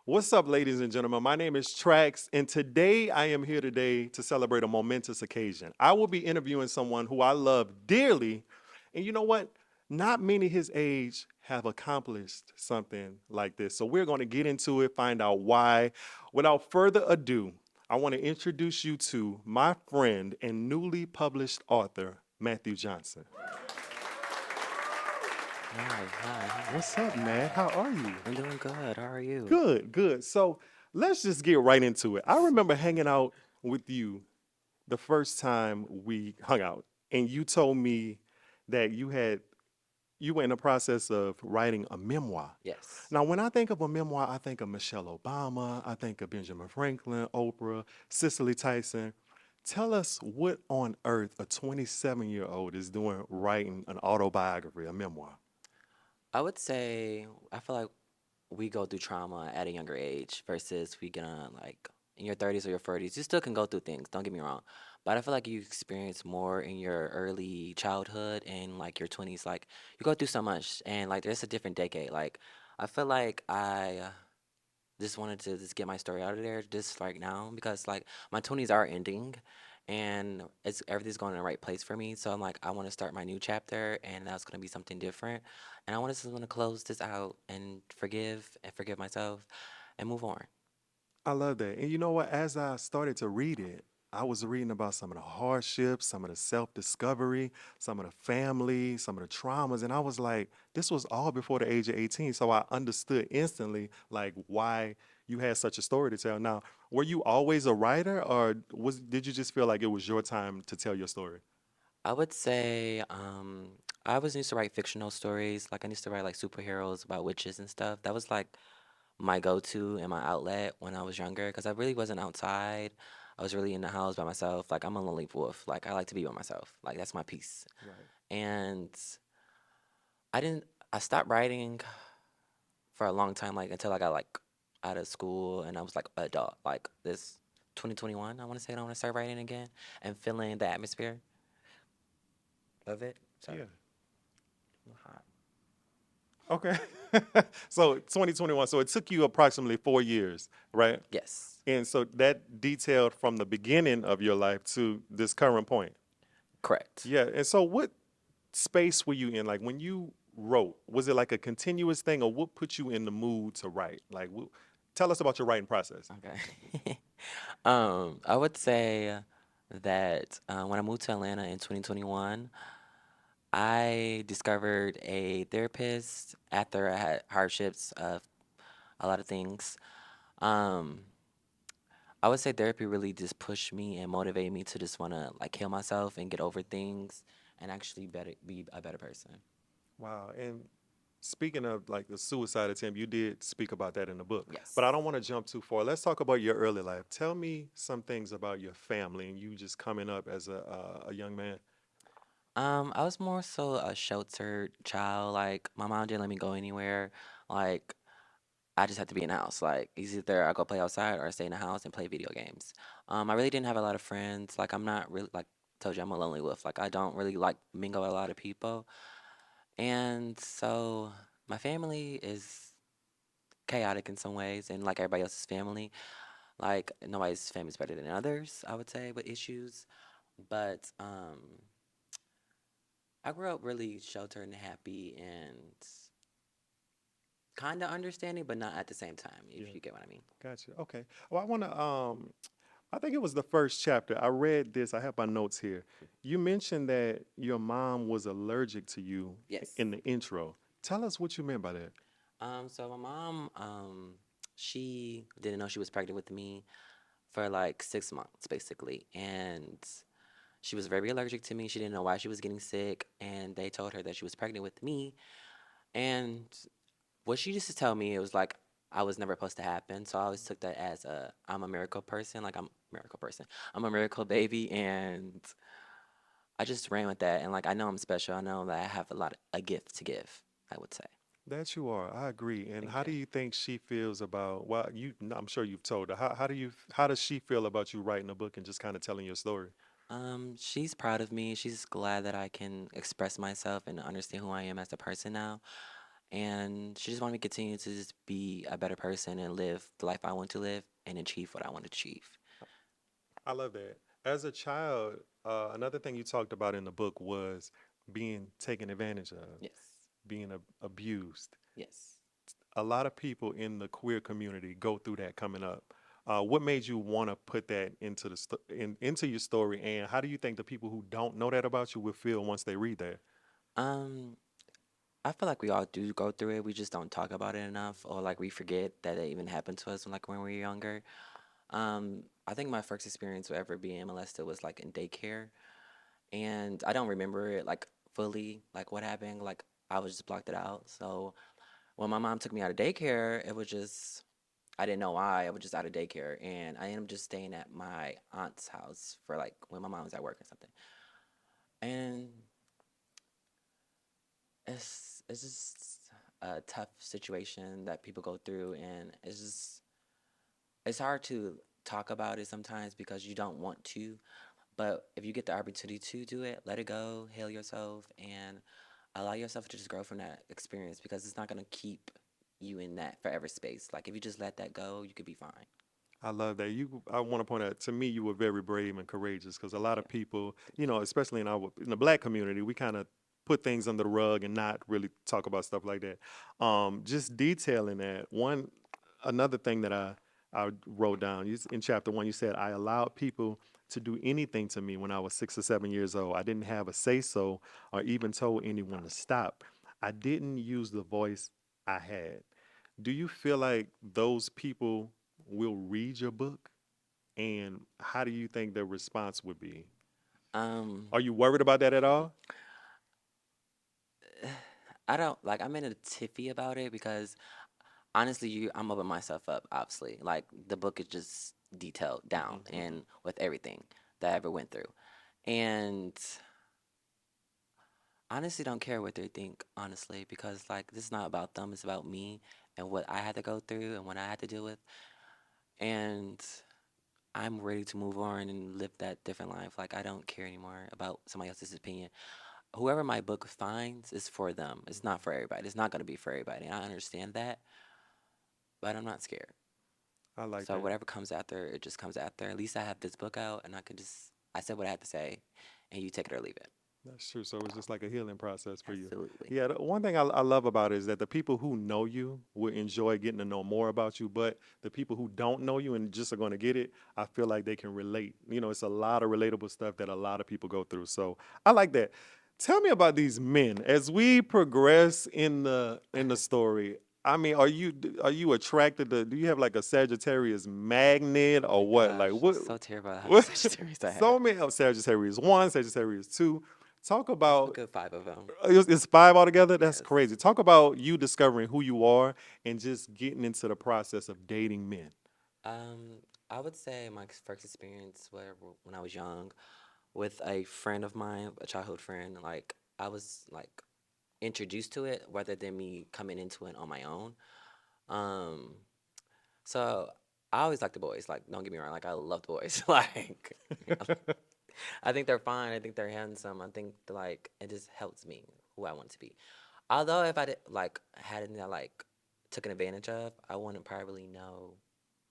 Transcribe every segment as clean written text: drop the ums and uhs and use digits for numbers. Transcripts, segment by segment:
What's up, ladies and gentlemen? My name is Trackz, and today I am here today to celebrate a momentous occasion. I will be interviewing someone who I love dearly, and you know what? Not many his age have accomplished something like this. So we're going to get into it, find out why. Without further ado, I want to introduce you to my friend and newly published author, Matthew Johnson. Hi, hi, hi. What's up, Matt? How are you? I'm doing good. How are you? Good, good. So let's just get right into it. I remember hanging out with you the first time we hung out, and you told me that you were in the process of writing a memoir. Yes. Now, when I think of a memoir, I think of Michelle Obama, I think of Benjamin Franklin, Oprah, Cicely Tyson. Tell us what on earth a 27-year-old is doing writing an autobiography, a memoir. I would say I feel like we go through trauma at a younger age versus we gonna like in your 30s or your 40s. You still can go through things, don't get me wrong. But I feel like you experience more in your early childhood and like your 20s. Like you go through so much and like there's a different decade. Like I feel like I just wanted to just get my story out of there just like now because like my 20s are ending and it's everything's going in the right place for me. So I'm like I want to start my new chapter and that's going to be something different. And I want to close this out and forgive myself and move on. I love that. And you know what? As I started to read it, I was reading about some of the hardships, some of the self discovery, some of the family, some of the traumas. And I was like, this was all before the age of 18. So I understood instantly, like, why you had such a story to tell. Now, were you always a writer, or did you just feel like it was your time to tell your story? I would say I was used to write fictional stories. Like I used to write like superheroes about witches and stuff. That was like my go-to and my outlet when I was younger because I really wasn't outside. I was really in the house by myself. Like I'm a lonely wolf. Like I like to be by myself. Like that's my peace. Right. And I didn't. I stopped writing for a long time, like until I got like out of school and I was like adult. Like this 2021, I want to say I want to start writing again and feeling the atmosphere of it. Sorry, Yeah. a little hot. Okay. So 2021. So it took you approximately 4 years, right? Yes, And so that detailed from the beginning of your life to this current point. correct. Yeah. And so what space were you in? Like when you wrote, was it like a continuous thing or what put you in the mood to write? Like, tell us about your writing process. Okay. I would say that when I moved to Atlanta in 2021, I discovered a therapist after I had hardships of a lot of things. Um, I would say therapy really just pushed me and motivated me to just want to like heal myself and get over things and actually be a better person. Wow. And speaking of like the suicide attempt, you did speak about that in the book, but I Yes. don't want to jump too far. Let's talk about your early life. Tell me some things about your family and you just coming up as a young man. I was more so a sheltered child. Like my mom didn't let me go anywhere. Like I just had to be in the house. Like it's either I go play outside or I stay in the house and play video games. I really didn't have a lot of friends. Like I'm not really like told you I'm a lonely wolf. Like I don't really like mingle with a lot of people. And so my family is chaotic in some ways and like everybody else's family. Like nobody's family is better than others, I would say, with issues. But I grew up really sheltered and happy and kind of understanding, but not at the same time, Yeah. if you get what I mean. Gotcha. Okay. Well, I want to I think it was the first chapter. I read this. I have my notes here. You mentioned that your mom was allergic to you Yes. in the intro. Tell us what you meant by that. So my mom, she didn't know she was pregnant with me for like 6 months, basically, and she was very allergic to me. She didn't know why she was getting sick, and they told her that she was pregnant with me. And what she used to tell me, it was like I was never supposed to happen. So I always took that as I'm a miracle person, like I'm a miracle person. I'm a miracle baby, and I just ran with that. And like I know I'm special. I know that I have a gift to give. I would say. That you are. I agree. And Thank how you. do you think she feels about, well, I'm sure you've told her. How does she feel about you writing a book and just kind of telling your story? She's proud of me. She's glad that I can express myself and understand who I am as a person now. And she just wanted me to continue to just be a better person and live the life I want to live and achieve what I want to achieve. I love that. As a child, another thing you talked about in the book was being taken advantage of, Yes. being abused. Yes. A lot of people in the queer community go through that coming up. What made you want to put that into into your story, and how do you think the people who don't know that about you will feel once they read that? Um, I feel like we all do go through it. We just don't talk about it enough, or like we forget that it even happened to us when we were younger. I think my first experience with ever being molested was like in daycare, and I don't remember it like fully, like what happened. Like I was just blocked it out. So when my mom took me out of daycare, it was just I didn't know why. I was just out of daycare, and I ended up just staying at my aunt's house for like when my mom was at work or something. And it's just a tough situation that people go through, and it's hard to talk about it sometimes because you don't want to. But if you get the opportunity to do it, let it go, heal yourself, and allow yourself to just grow from that experience because it's not gonna keep you in that forever space. Like if you just let that go, you could be fine. I love that. I want to point out to me, you were very brave and courageous because a lot Yeah, of people, thank you. especially in the black community, we kind of put things under the rug and not really talk about stuff like that. Just detailing that another thing that I wrote down in chapter one, you said I allowed people to do anything to me when I was 6 or 7 years old. I didn't have a say so or even told anyone to stop. I didn't use the voice I had. Do you feel like those people will read your book? And how do you think their response would be? Um, Are you worried about that at all? I don't like. I'm in a tiffy about it because honestly, I'm opening myself up. Obviously, like the book is just detailed down Hmm. and with everything that I ever went through, and honestly, don't care what they think. Honestly, because like this is not about them. It's about me and what I had to go through and what I had to deal with, and I'm ready to move on and live that different life. Like I don't care anymore about somebody else's opinion. Whoever my book finds is for them. It's not for everybody. It's not going to be for everybody. And I understand that, but I'm not scared. I like So that. whatever comes after, it just comes after. At least I have this book out, and I said what I had to say, and you take it or leave it. That's true. So it's just like a healing process for you. Absolutely. Yeah, the one thing I love about it is that the people who know you will enjoy getting to know more about you, but the people who don't know you and just are going to get it, I feel like they can relate. It's a lot of relatable stuff that a lot of people go through. So I like that. Tell me about these men as we progress in the story. I mean, are you attracted to? Do you have like a Sagittarius magnet Oh my or what? Like gosh, I'm what? so terrible at how many What? Sagittarius I have. So many Sagittarius one, Sagittarius two. Talk I have a about good five of them. it's five altogether. That's Yes. crazy. Talk about you discovering who you are and just getting into the process of dating men. Um, I would say my first experience when I was young with a friend of mine, a childhood friend. Like I was like introduced to it rather than me coming into it on my own. Um, so I always like the boys. Like, don't get me wrong. Like, I love the boys. Like, I think they're fine. I think they're handsome. I think like it just helps me who I want to be. Although if I did like had any that like took an advantage of, I wouldn't probably know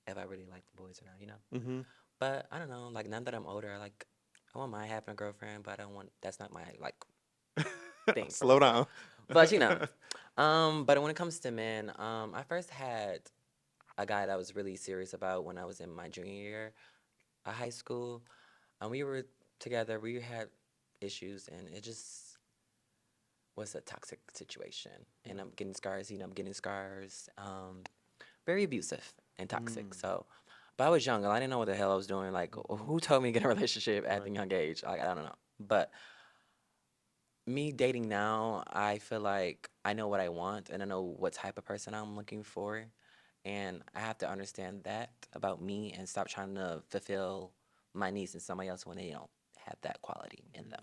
if I really like the boys or not. Hmm. But I don't know. Like now that I'm older, like I won't mind having a girlfriend, but I don't want. That's not my like thing for Slow real, for down. real. But you know, but when it comes to men, I first had a guy that I was really serious about when I was in my junior year of high school. And we were together, we had issues, and it just was a toxic situation. And I'm getting scars, I'm getting scars. Very abusive and toxic. Mm, So, but I was young, and I didn't know what the hell I was doing. Like, hmm. who told me to get in a relationship at the Right. young age? Like, I don't know. But me dating now, I feel like I know what I want and I know what type of person I'm looking for. And I have to understand that about me and stop trying to fulfill my needs in somebody else when they don't have that quality in them.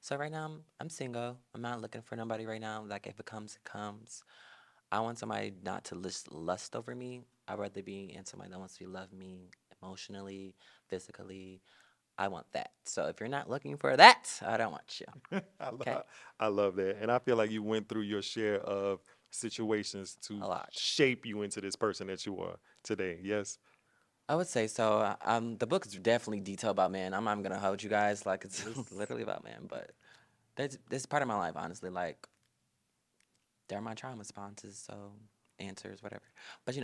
So right now I'm single. I'm not looking for nobody right now. Like if it comes, it comes. I want somebody not to lust over me. I'd rather be in somebody that wants to love me emotionally, physically. I want that. So if you're not looking for that, I don't want you. I, Okay? lo- I love that. And I feel like you went through your share of situations A to lot. shape you into this person that you are today. Yes. I would say so. The book is definitely detailed about man. I'm not even gonna hold you guys like it's Yes. literally about man, but that's part of my life, honestly. Like they're my trauma responses, so answers, whatever. But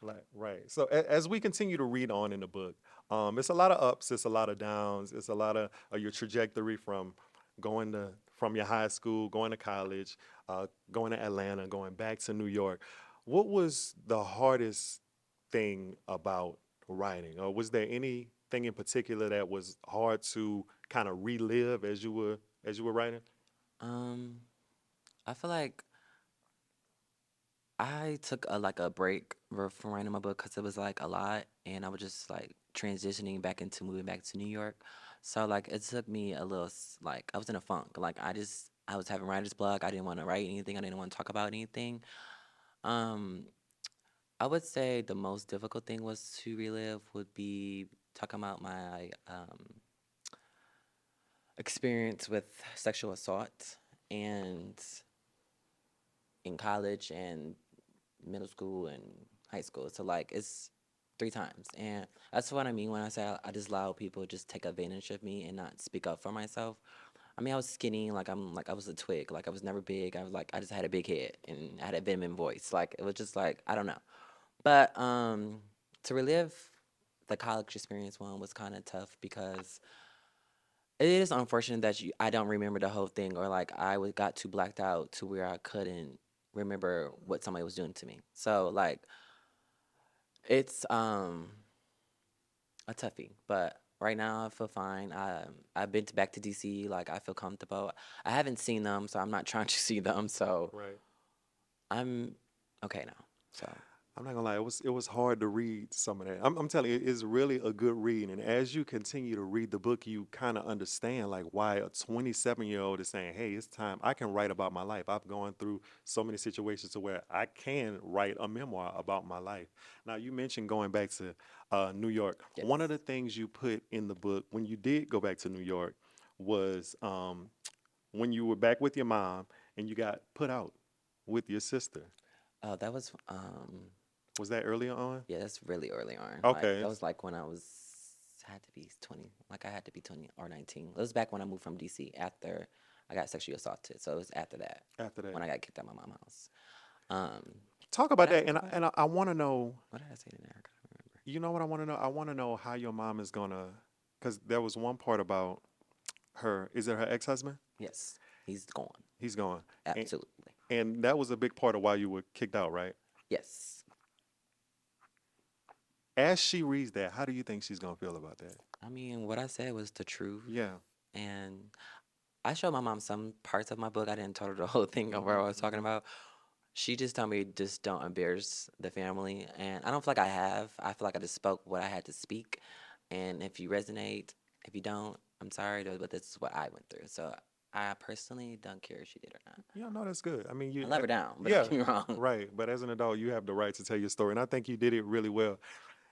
Right, right. So as we continue to read on in the book, it's a lot of ups, it's a lot of downs, it's a lot of your trajectory from going to from your high school, going to college, going to Atlanta, going back to New York. What was the hardest thing about writing, or was there anything in particular that was hard to kind of relive as you were writing? um, I feel like I took a break from writing my book because it was like a lot, and I was just like transitioning back into moving back to New York. So like it took me a little like I was in a funk. Like I was having writer's block. I didn't want to write anything. I didn't want to talk about anything. Um, I would say the most difficult thing was to relive would be talking about my experience with sexual assault and in college and middle school and high school. So like it's 3 times, and that's what I mean when I say I just allow people to just take advantage of me and not speak up for myself. I mean, I was skinny, like I was a twig, like I was never big. I was like I just had a big head and I had a vitamin voice. Like it was just like I don't know. But to relive the college experience one was kind of tough because it is unfortunate that I don't remember the whole thing or like got too blacked out to where I couldn't remember what somebody was doing to me. So like it's a toughie, but right now I feel fine. I've been back to DC, like I feel comfortable. I haven't seen them, so I'm not trying to see them. So Right. I'm okay now. So I'm not gonna lie, it was hard to read some of that. I'm telling you, it's really a good read. And as you continue to read the book, you kind of understand like why a 27-year-old is saying, "Hey, it's time. I can write about my life. I've gone through so many situations to where I can write a memoir about my life." Now, you mentioned going back to New York. One of yes. the things you put in the book when you did go back to New York was when you were back with your mom and you got put out with your sister. Oh, that was Was that earlier on? yeah, that's really early on. Like Okay. that was like when I was had to be 20. Like I had to be 20 or 19. It was back when I moved from DC after I got sexually assaulted. So it was after that After that, when I got kicked out of my mom's house. Um, talk what about did I that, say to that? and I want to know. What did I say to that? I can't remember. You know what I want to know? I want to know how your mom is gonna, because there was one part about her. Is it her ex-husband? Yes, he's gone. He's gone, and Absolutely. that was a big part of why you were kicked out, right? Yes. As she reads that, how do you think she's gonna feel about that? I mean, what I said was the truth. Yeah. And I showed my mom some parts of my book. I didn't tell her the whole thing of what I Hmm. was talking Hmm. about. She just told me just don't embarrass the family. And I don't feel like I have. I feel like I just spoke what I had to speak. And if you resonate, if you don't, I'm sorry, but this is what I went through. So I personally don't care if she did or not. Yeah, no, that's good. I mean, I love her down, but don't yeah, get me wrong. right. But as an adult, you have the right to tell your story, and I think you did it really well.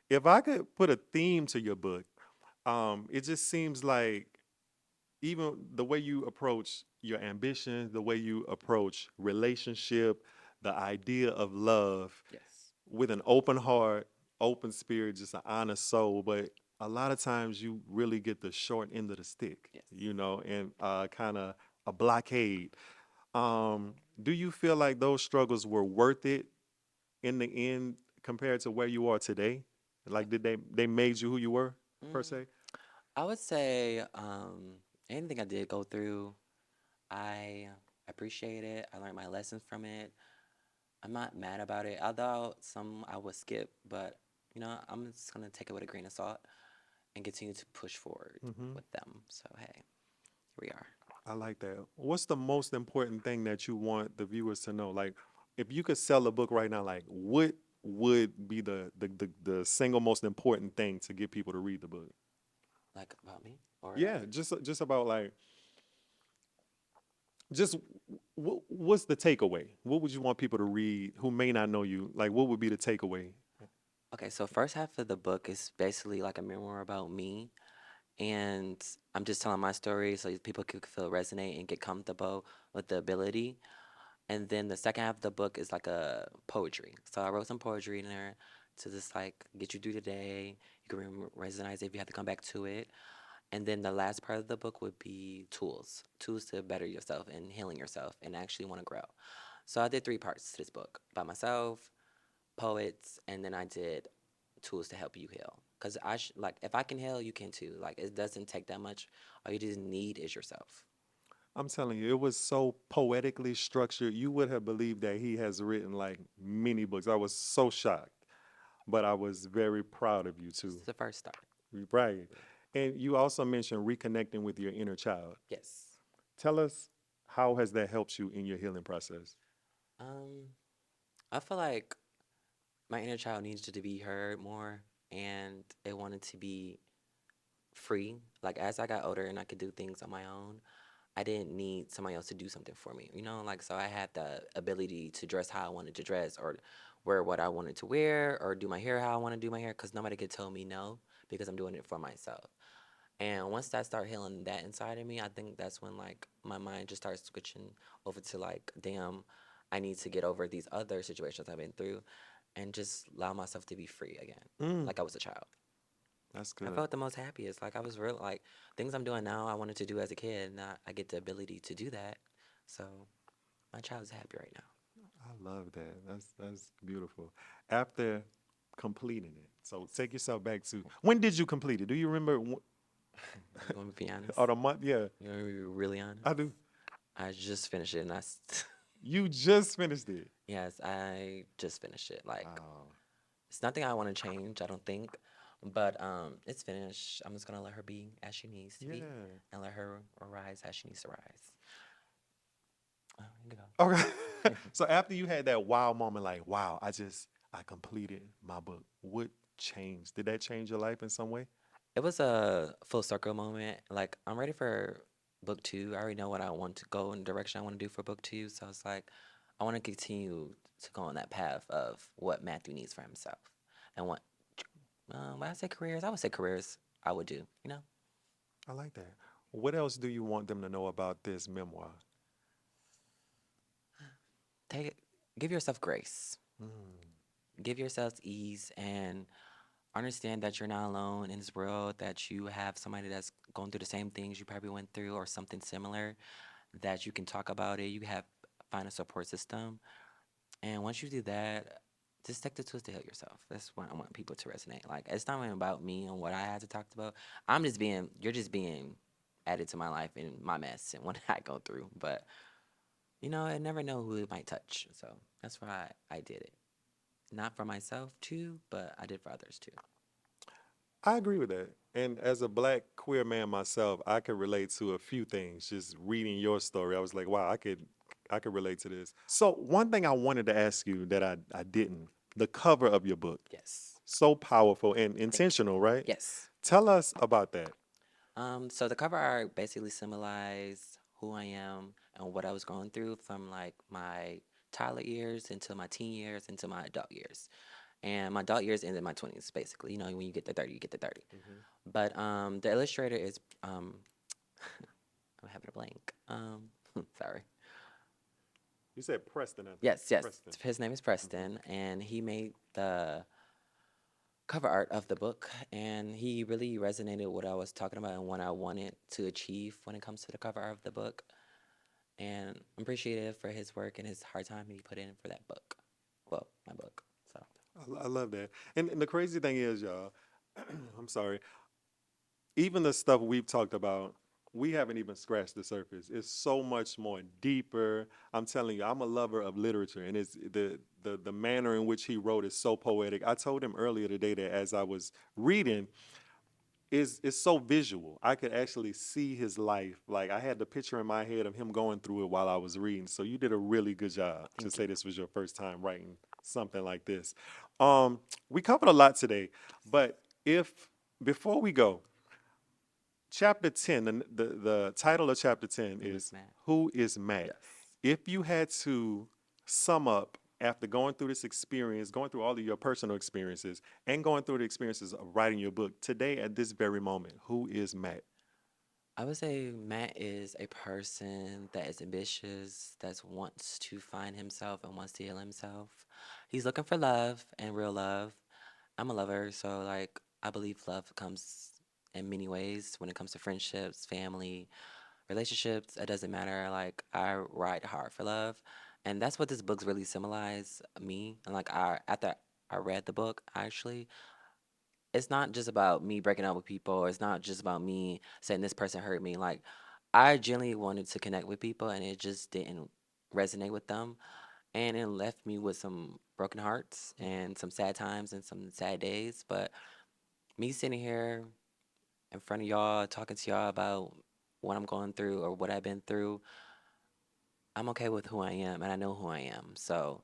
If I could put a theme to your book, it just seems like even the way you approach your ambition, the way you approach relationship, the idea of love Yes. with an open heart, open spirit, just an honest soul. But a lot of times you really get the short end of the stick, Yes. and kind of a blockade. Do you feel like those struggles were worth it in the end compared to where you are today? Like, did they made you who you were per Mm, se? I would say anything I did go through, I appreciate it. I learned my lessons from it. I'm not mad about it, although some I would skip, but I'm just gonna take it with a grain of salt and continue to push forward Hmm. with them. So hey, here we are. I like that. What's the most important thing that you want the viewers to know? Like, if you could sell a book right now, like, what would be the single most important thing to get people to read the book? Like about me, or Yeah, just about like just what's the takeaway? What would you want people to read who may not know you? Like, what would be the takeaway? okay. So first half of the book is basically like a memoir about me, and I'm just telling my story so people could feel resonate and get comfortable with the ability. And then the second half of the book is like a poetry. So I wrote some poetry in there to just like get you through the day. You can resonate it if you have to come back to it. And then the last part of the book would be tools to better yourself and healing yourself and actually want to grow. So I did three parts to this book by myself, poets, and then I did tools to help you heal. Because like, if I can heal, you can too. Like, it doesn't take that much. All you just need is yourself. I'm telling you, it was so poetically structured. You would have believed that he has written like many books. I was so shocked, but I was very proud of you It's too. the first start. Right. And you also mentioned reconnecting with your inner child. Yes. Tell us, how has that helped you in your healing process? Um, I feel like my inner child needs to be heard more, and it wanted to be free. Like, as I got older and I could do things on my own, I didn't need somebody else to do something for me, like, so I had the ability to dress how I wanted to dress, or wear what I wanted to wear, or do my hair how I want to do my hair, because nobody could tell me no, because I'm doing it for myself. And once I start healing that inside of me, I think that's when like my mind just starts switching over to like, damn, I need to get over these other situations I've been through and just allow myself to be free again, Mm, like I was a child. that's I good. felt the most happiest. Like, I was real, like, things I'm doing now I wanted to do as a kid, and I get the ability to do that. So my child is happy right now. I love that. That's beautiful. After completing it, so take yourself back to when did you complete it? Do you remember? You want me to be honest? Or the month? Yeah, You want me to be really I honest? do. I just finished it, and You just finished it. yes, I just finished it. Like, Oh, it's nothing I want to change, I don't think. But it's finished. I'm just gonna let her be as she needs to be, yeah. and let her arise as she needs to rise. Oh, you can Okay. go. So after you had that wow moment, like, wow, I completed my book. What changed? Did that change your life in some way? It was a full circle moment. Like, I'm ready for book two. I already know what I want to go in the direction I want to do for book two. So it's like I want to continue to go on that path of what Matthew needs for himself, and when I say careers, I would say careers I would do. I like that. What else do you want them to know about this memoir? Take it, give yourself grace, Mm, give yourself ease, and understand that you're not alone in this world. That you have somebody that's going through the same things you probably went through, or something similar. That you can talk about it. You have find a support system. And once you do that, just take the tools to heal yourself. That's what I want people to resonate. Like, it's not even about me and what I had to talk about. You're just being added to my life and my mess and what I go through. But, I never know who it might touch. So that's why I did it. Not for myself too, but I did for others too. I agree with that. And as a black queer man myself, I could relate to a few things. Just reading your story, I was like, wow, I could relate to this. So one thing I wanted to ask you that I didn't, the cover of your book, Yes. so powerful and Thank you. intentional, right? Yes. Tell us about that. So the cover art basically symbolized who I am and what I was going through from like my toddler years into my teen years into my adult years. And my adult years ended in my 20s, basically. When you get to 30, you get to 30. Mhm. But the illustrator is I'm having a blank. Sorry. You said Preston, I think. Yes, yes. Preston. His name is Hmm. Preston, and he made the cover art of the book, and he really resonated with what I was talking about and what I wanted to achieve when it comes to the cover art of the book. And I'm appreciative for his work and his hard time he put in for that book. Well, my book. So I love that. And the crazy thing is, y'all, I'm sorry, even the stuff we've talked about, we haven't even scratched the surface. It's so much more deeper. I'm telling you, I'm a lover of literature, and it's the manner in which he wrote is so poetic. I told him earlier today that as I was reading, is so visual. I could actually see his life. Like I had the picture in my head of him going through it while I was reading. So you did a really good job to thank you. say this was your first time writing something like this. Um, we covered a lot today, but if before we go, chapter 10, the title of chapter 10 Name is is Matt. Who is Matt? Yes. If you had to sum up after going through this experience, going through all of your personal experiences, and going through the experiences of writing your book today at this very moment, who is Matt? I would say Matt is a person that is ambitious, that wants to find himself and wants to heal himself. He's looking for love and real love. I'm a lover, so like I believe love comes in many ways when it comes to friendships, family, relationships. It doesn't matter. Like I ride hard for love, and that's what this book's really symbolize me. And like I after I read the book, actually, it's not just about me breaking up with people. Or it's not just about me saying this person hurt me. Like I genuinely wanted to connect with people, and it just didn't resonate with them, and it left me with some broken hearts and some sad times and some sad days. But me sitting here in front of y'all, talking to y'all about what I'm going through or what I've been through, I'm okay with who I am, and I know who I am. So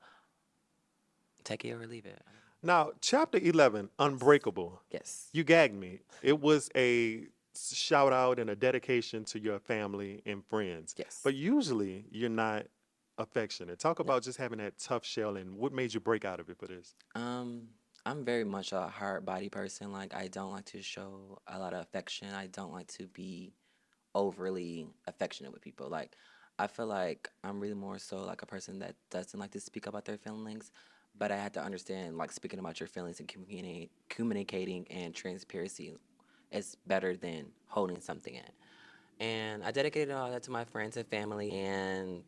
take it or leave it. Now, chapter 11, Yes. Unbreakable. Yes. You gagged me. It was a shout out and a dedication to your family and friends. Yes. But usually you're not affectionate. Talk No. about just having that tough shell and what made you break out of it for this. Um, I'm very much a hard body person. Like I don't like to show a lot of affection. I don't like to be overly affectionate with people. Like I feel like I'm really more so like a person that doesn't like to speak about their feelings, but I had to understand like speaking about your feelings and communicating and transparency is better than holding something in. And I dedicated all that to my friends and family, and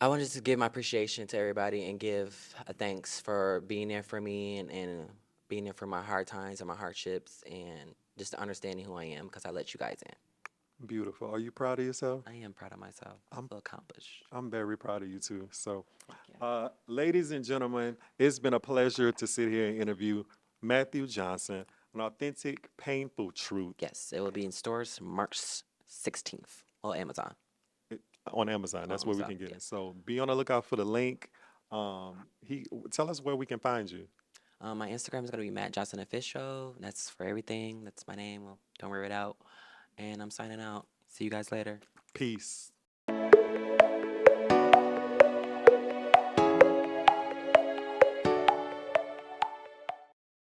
I wanted to give my appreciation to everybody and give a thanks for being there for me and being there for my hard times and my hardships and just understanding who I am because I let you guys in. Beautiful. Are you proud of yourself? I am proud of myself. I I'm feel accomplished. I'm very proud of you too. So, Thank you. ladies and gentlemen, it's been a pleasure to sit here and interview Matthew Johnson, an authentic, painful truth Yes, it will be in stores March 16th on Amazon. on Amazon. On That's where we Amazon, can get yeah. it. So be on the lookout for the link. He tell us where we can find you. My Instagram is going to be Matt Johnson Official. That's for everything. That's my name. Well, don't wear it out. And I'm signing out. See you guys later. Peace.